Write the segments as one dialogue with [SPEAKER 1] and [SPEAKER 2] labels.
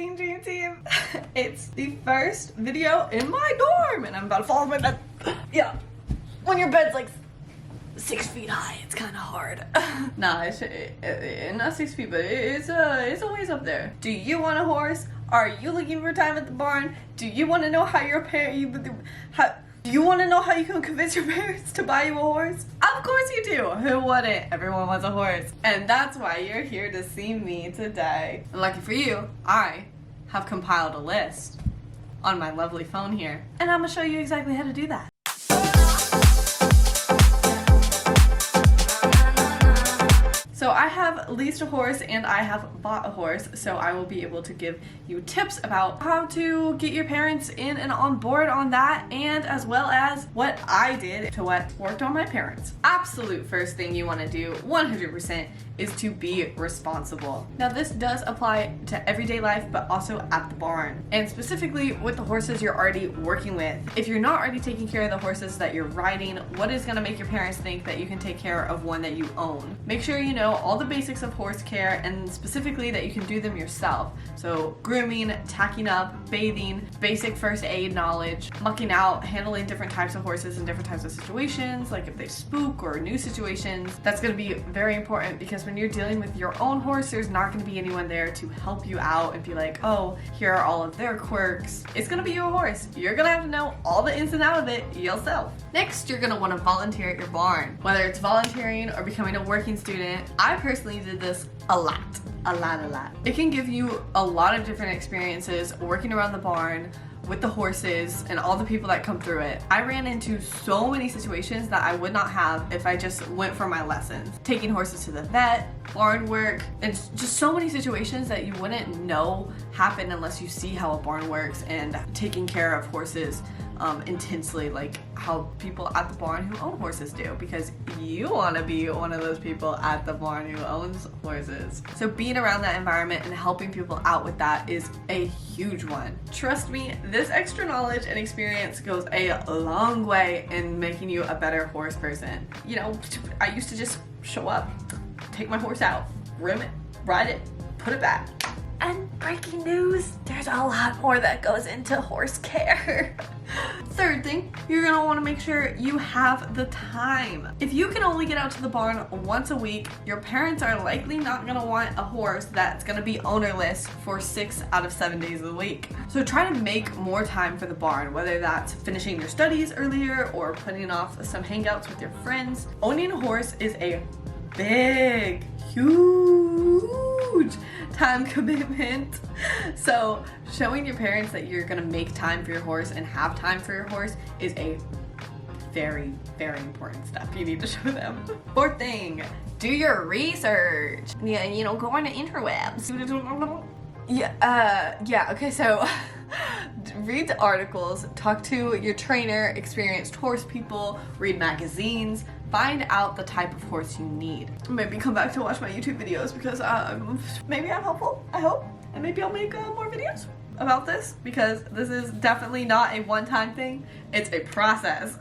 [SPEAKER 1] Teen Dream Team. It's the first video in my dorm and I'm about to fall off my bed. Yeah, when your bed's like 6 feet high, it's kind of hard. Nah, it's not 6 feet, but it's a ways up there. Do you want a horse? Are you looking for time at the barn? Do you want to know how your do you want to know how you can convince your parents to buy you a horse? Of course you do. Who wouldn't? Everyone wants a horse. And that's why you're here to see me today. And lucky for you, I have compiled a list on my lovely phone here. And I'm going to show you exactly how to do that. So I have leased a horse and I have bought a horse, so I will be able to give you tips about how to get your parents in and on board on that, and as well as what I did to what worked on my parents. Absolute first thing you want to do 100% is to be responsible. Now this does apply to everyday life, but also at the barn, and specifically with the horses you're already working with. If you're not already taking care of the horses that you're riding, what is going to make your parents think that you can take care of one that you own? Make sure you know all the basics of horse care, and specifically that you can do them yourself. So grooming, tacking up, bathing, basic first aid knowledge, mucking out, handling different types of horses in different types of situations, like if they spook or new situations. That's going to be very important, because when you're dealing with your own horse, there's not going to be anyone there to help you out and be like, oh, here are all of their quirks. It's going to be your horse. You're going to have to know all the ins and outs of it yourself. Next, you're going to want to volunteer at your barn. Whether it's volunteering or becoming a working student, I personally did this a lot. It can give you a lot of different experiences working around the barn with the horses and all the people that come through it. I ran into so many situations that I would not have if I just went for my lessons. Taking horses to the vet, barn work, and just so many situations that you wouldn't know happen unless you see how a barn works, and taking care of horses intensely, like how people at the barn who own horses do, because you want to be one of those people at the barn who owns horses. So being around that environment and helping people out with that is a huge one. Trust me, this extra knowledge and experience goes a long way in making you a better horse person. You know, I used to just show up, take my horse out, groom it, ride it, put it back. And breaking news, there's a lot more that goes into horse care. Third thing, you're gonna wanna make sure you have the time. If you can only get out to the barn once a week, your parents are likely not gonna want a horse that's gonna be ownerless for 6 out of 7 days of the week. So try to make more time for the barn, whether that's finishing your studies earlier or putting off some hangouts with your friends. Owning a horse is a big, huge time commitment. So showing your parents that you're gonna make time for your horse and have time for your horse is a very, very important step you need to show them. Fourth thing, do your research. Yeah, you know, go on the interwebs. Okay, so read the articles, talk to your trainer, experienced horse people, read magazines, find out the type of horse you need. Maybe come back to watch my YouTube videos, because maybe I'm helpful, I hope, and maybe I'll make more videos about this, because this is definitely not a one-time thing. It's a process.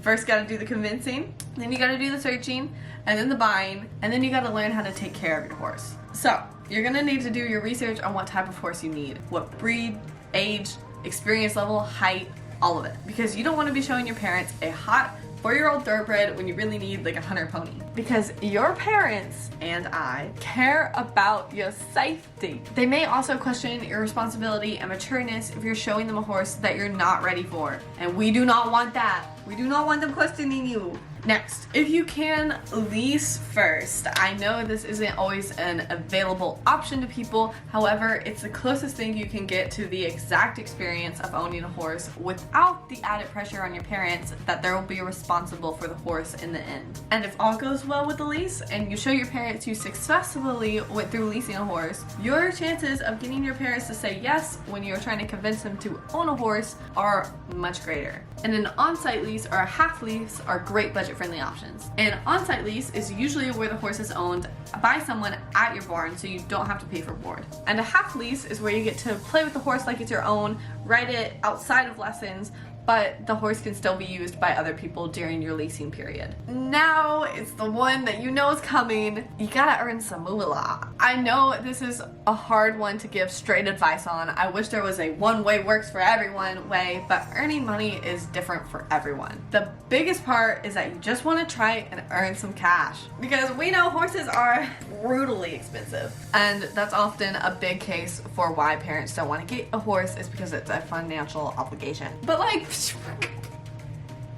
[SPEAKER 1] First gotta do the convincing, then you gotta do the searching, and then the buying, and then you gotta learn how to take care of your horse. So you're gonna need to do your research on what type of horse you need, what breed, age, experience level, height, all of it, because you don't want to be showing your parents a hot 4-year-old thoroughbred when you really need like a hunter pony, because your parents and I care about your safety. They may also question your responsibility and matureness if you're showing them a horse that you're not ready for, and we do not want that. We do not want them questioning you. Next, if you can lease first. I know this isn't always an available option to people, however, it's the closest thing you can get to the exact experience of owning a horse without the added pressure on your parents that they will be responsible for the horse in the end. And if all goes well with the lease and you show your parents you successfully went through leasing a horse, your chances of getting your parents to say yes when you're trying to convince them to own a horse are much greater. And an on-site lease or a half lease are great budget-friendly options. An on-site lease is usually where the horse is owned by someone at your barn, so you don't have to pay for board. And a half lease is where you get to play with the horse like it's your own, ride it outside of lessons, but the horse can still be used by other people during your leasing period. Now it's the one that you know is coming. You gotta earn some moolah. I know this is a hard one to give straight advice on. I wish there was a one way works for everyone way, but earning money is different for everyone. The biggest part is that you just want to try and earn some cash, because we know horses are brutally expensive, and that's often a big case for why parents don't want to get a horse, is because it's a financial obligation. But like,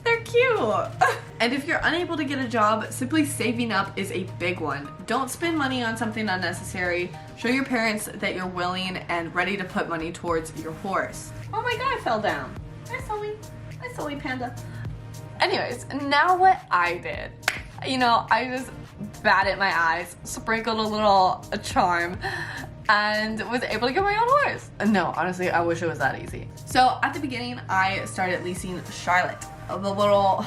[SPEAKER 1] they're cute. And if you're unable to get a job, simply saving up is a big one. Don't spend money on something unnecessary. Show your parents that you're willing and ready to put money towards your horse. Oh my god, I fell down. Hi Zoe Panda. Anyways, now what I did. You know, I just batted my eyes, sprinkled a little charm, and was able to get my own horse. No, honestly, I wish it was that easy. So at the beginning, I started leasing Charlotte, the little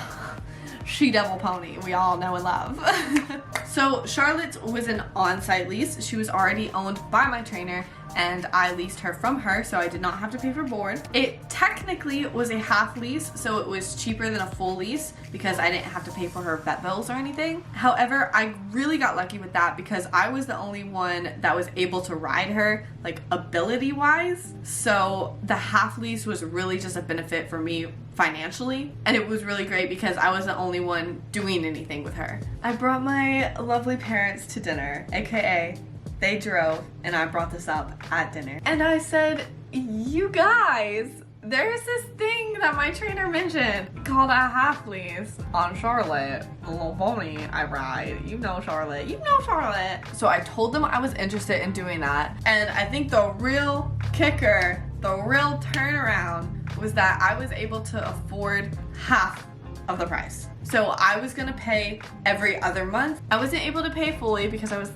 [SPEAKER 1] she-devil pony we all know and love. So Charlotte was an on-site lease. She was already owned by my trainer, and I leased her from her, so I did not have to pay for board. It technically was a half lease, so it was cheaper than a full lease because I didn't have to pay for her vet bills or anything. However, I really got lucky with that because I was the only one that was able to ride her, like ability-wise. So the half lease was really just a benefit for me financially, and it was really great because I was the only one doing anything with her. I brought my lovely parents to dinner, aka they drove, and I brought this up at dinner. And I said, you guys, there's this thing that my trainer mentioned called a half lease on Charlotte, the little pony I ride. You know Charlotte. You know Charlotte. So I told them I was interested in doing that. And I think the real kicker, the real turnaround, was that I was able to afford half of the price. So I was gonna pay every other month. I wasn't able to pay fully because I was,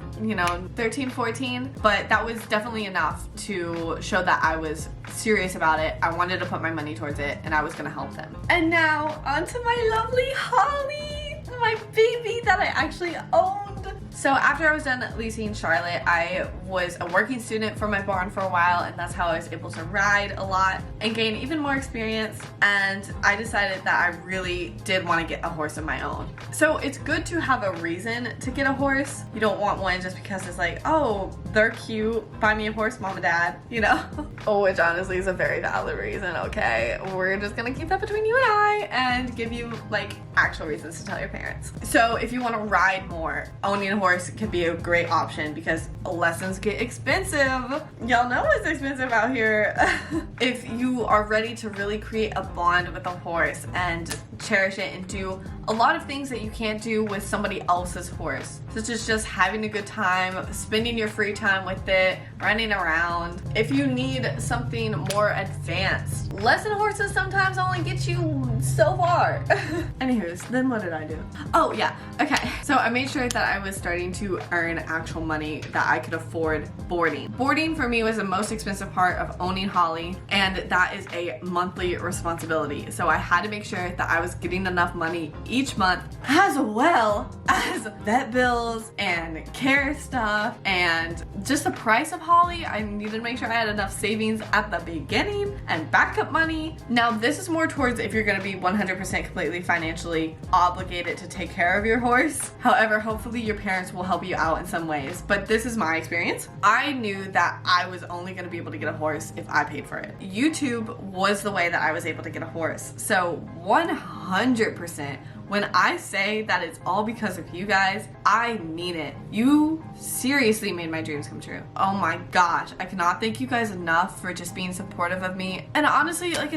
[SPEAKER 1] 13, 14, but that was definitely enough to show that I was serious about it. I wanted to put my money towards it, and I was gonna help them. And now onto my lovely Holly, my baby that I actually owned. So after I was done leasing Charlotte, I was a working student for my barn for a while, and that's how I was able to ride a lot and gain even more experience. And I decided that I really did want to get a horse of my own. So it's good to have a reason to get a horse. You don't want one just because it's like, oh, they're cute, buy me a horse, mom and dad, Oh, which honestly is a very valid reason, okay? We're just gonna keep that between you and I and give you like actual reasons to tell your parents. So if you want to ride more, owning a horse can be a great option because lessons get expensive. Y'all know it's expensive out here. If you are ready to really create a bond with a horse and cherish it and do a lot of things that you can't do with somebody else's horse, such as just having a good time, spending your free time with it, running around. If you need something more advanced, lesson horses sometimes only get you so far. Anywho's, then what did I do? Oh yeah, okay. So I made sure that I was starting to earn actual money that I could afford boarding. Boarding for me was the most expensive part of owning Holly, and that is a monthly responsibility. So I had to make sure that I was getting enough money each month, as well as vet bills and care stuff and just the price of Holly. I needed to make sure I had enough savings at the beginning and backup money. Now this is more towards if you're gonna be 100% completely financially obligated to take care of your horse. However, hopefully your parents will help you out in some ways, but this is my experience. I knew that I was only gonna be able to get a horse if I paid for it. YouTube was the way that I was able to get a horse. So 100%, when I say that it's all because of you guys, I mean it. You seriously made my dreams come true. Oh my gosh, I cannot thank you guys enough for just being supportive of me. And honestly, like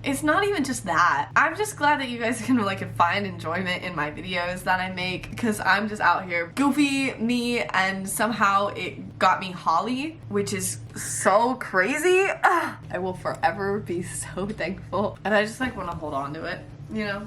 [SPEAKER 1] it's not even just that. I'm just glad that you guys can find enjoyment in my videos that I make, because I'm just out here goofy me, and somehow it got me Holly, which is so crazy. I will forever be so thankful, and I just want to hold on to it,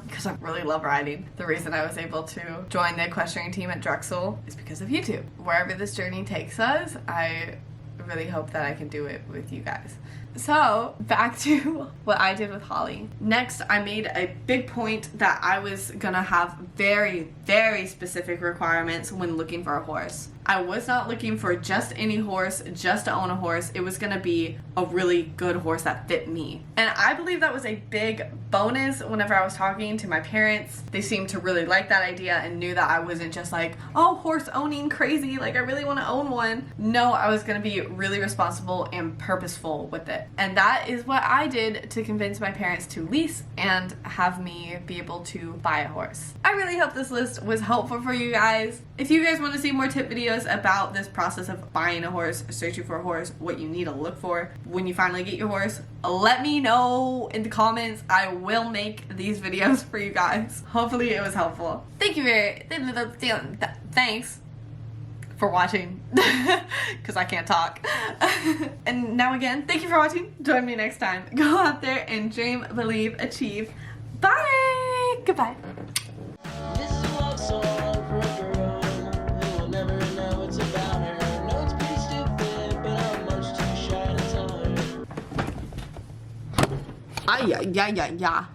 [SPEAKER 1] because I really love riding. The reason I was able to join the equestrian team at Drexel is because of YouTube. Wherever this journey takes us, I really hope that I can do it with you guys. So back to what I did with Holly. Next, I made a big point that I was gonna have very, very specific requirements when looking for a horse. I was not looking for just any horse, just to own a horse. It was gonna be a really good horse that fit me. And I believe that was a big bonus whenever I was talking to my parents. They seemed to really like that idea and knew that I wasn't just like, oh, horse owning crazy, like I really want to own one. No, I was gonna be really responsible and purposeful with it. And that is what I did to convince my parents to lease and have me be able to buy a horse. I really hope this list was helpful for you guys. If you guys want to see more tip videos about this process of buying a horse, searching for a horse, what you need to look for when you finally get your horse, let me know in the comments. I will make these videos for you guys. Hopefully it was helpful. Thank you thanks for watching, because I can't talk. And now again, thank you for watching. Join me next time. Go out there and dream, believe, achieve. Bye! Goodbye.
[SPEAKER 2] This is a love song for a girl who will never know it's about her. No, it's pretty stupid, but I'm much too shy to tell her.
[SPEAKER 1] Yeah.